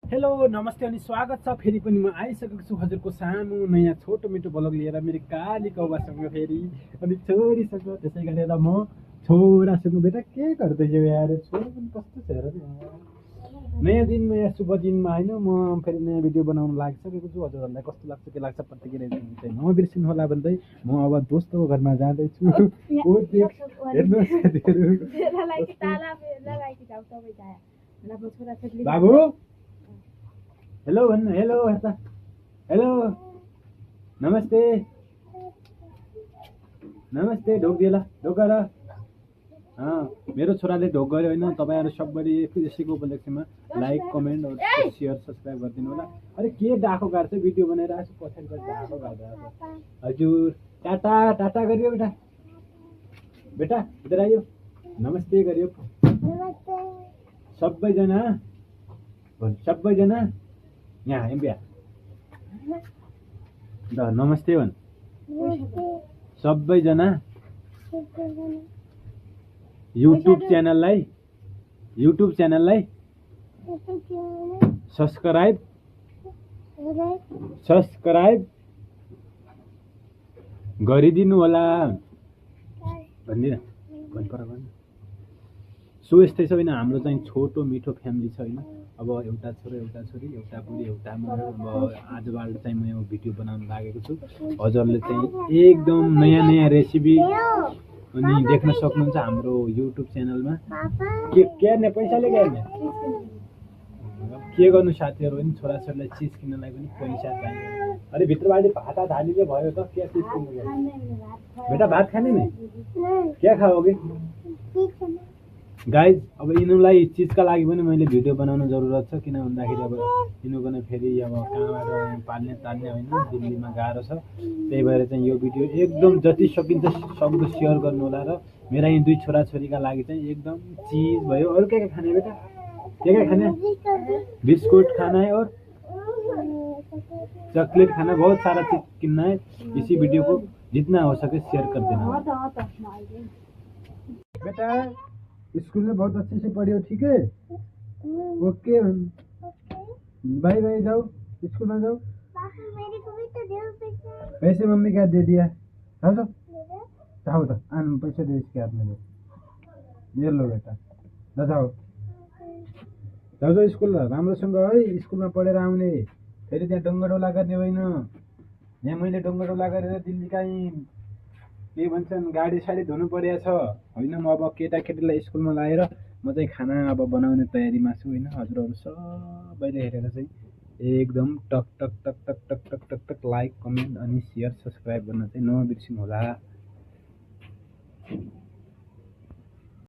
hello नमस्ते अनि स्वागत छ फेरि पनि म आइसकेको छु हजुरको सानो नयाँ छोटो मिठो ब्लग लिएर मेरो काली कौवासँग फेरि अनि छोरीसँग त्यसै गरेर म छोरासँग बेटा के गर्दैछौ यार छोरा पनि कस्तो छ हेर नयाँ दिन नयाँ शुभ दिनमा होइन म फेरि नयाँ भिडियो बनाउन लागिसकेको छु हजुरहरूलाई कस्तो लाग्छ के लाग्छ प्रतिक्रिया चाहिँ नबिर्सिनु होला भन्दै म अब दोस्तोको घरमा जाँदैछु बाबु हेलो भन्नु हेलो हेर्दा हेलो नमस्ते नमस्ते ढोक दिएला ढोक गर मेरो छोराले ढोक गर्यो होइन तपाईँहरू सबैले यसैको उपलक्ष्यमा लाइक कमेन्ट सेयर सब्सक्राइब गरिदिनु होला अरे के डाको गाड्छ भिडियो बनाइरहेको छु पछाडिबाट डाको गाडिरहेको हजुर टाटा टाटा गरियो बेटा बेटा इधर आइयो नमस्ते गरियो सबैजना सबैजना यहाँ एम्बिया ल नमस्ते भन् सबैजना युट्युब च्यानललाई सब्सक्राइब गरिदिनु होला भन्दिन सो यस्तै छ होइन हाम्रो चाहिँ छोटो मिठो फ्यामिली छ होइन अब एउटा छोरो एउटा छोरी एउटा बुढी एउटा म अब आजबाट चाहिँ म यो भिडियो बनाउन लागेको छु हजुरले चाहिँ एकदम नयाँ नयाँ रेसिपी अनि देख्न सक्नुहुन्छ हाम्रो युट्युब च्यानलमा के हेर्ने पैसाले हेर्ने के गर्नु साथीहरू पनि छोराछोरीलाई चिज किन्नलाई पनि पैसा चाहियो अरे भित्रबाट भात हालिले भयो त के चिज किन्नु बेटा भात खाने नि क्या खाओगे गाइज अब यिनीहरूलाई चिजका लागि पनि मैले भिडियो बनाउनु जरुरत छ किन भन्दाखेरि अब यिनीहरूको नै फेरि अब कहाँबाट पाल्ने तान्ने होइन दिल्लीमा गाह्रो छ त्यही भएर चाहिँ यो भिडियो एकदम जति सकिन्छ सक्दो सेयर गर्नु होला र मेरा यी दुई छोराछोरीका लागि चाहिँ एकदम चिज भयो अरू के खाने बेटा के खाने बिस्कुट खाना है और चॉकलेट खाना बहुत सारा चीज कितना है इसी वीडियो को जितना हो सके शेयर कर देना बेटा स्कूल में बहुत अच्छे से पढ़ियो ठीक है ओके बाय बाय जाओ स्कूल में जाओ मेरे को भी तो दे पैसे मम्मी क्या दे दिया जाओ जाओ जाओ तो आन पैसे दे इसके हाथ में दे ये लो बेटा जाओ जाओ जाओ स्कूल राम्रोसँग है स्कुलमा पढेर आउने फेरि त्यहाँ डङ्गडोला गर्ने होइन यहाँ मैले डङ्गडोला गरेर दिल्ली कहीँ के भन्छन् गाडी साडी धुनु परेको छ होइन म अब केटाकेटीलाई स्कुलमा लाएर म चाहिँ खाना अब बनाउने तयारीमा छु होइन हजुरहरू सबैले हेरेर चाहिँ एकदम टक टक टक टक टक टक टक टक लाइक कमेन्ट अनि सेयर सब्सक्राइब गर्न चाहिँ नबिर्सिनु होला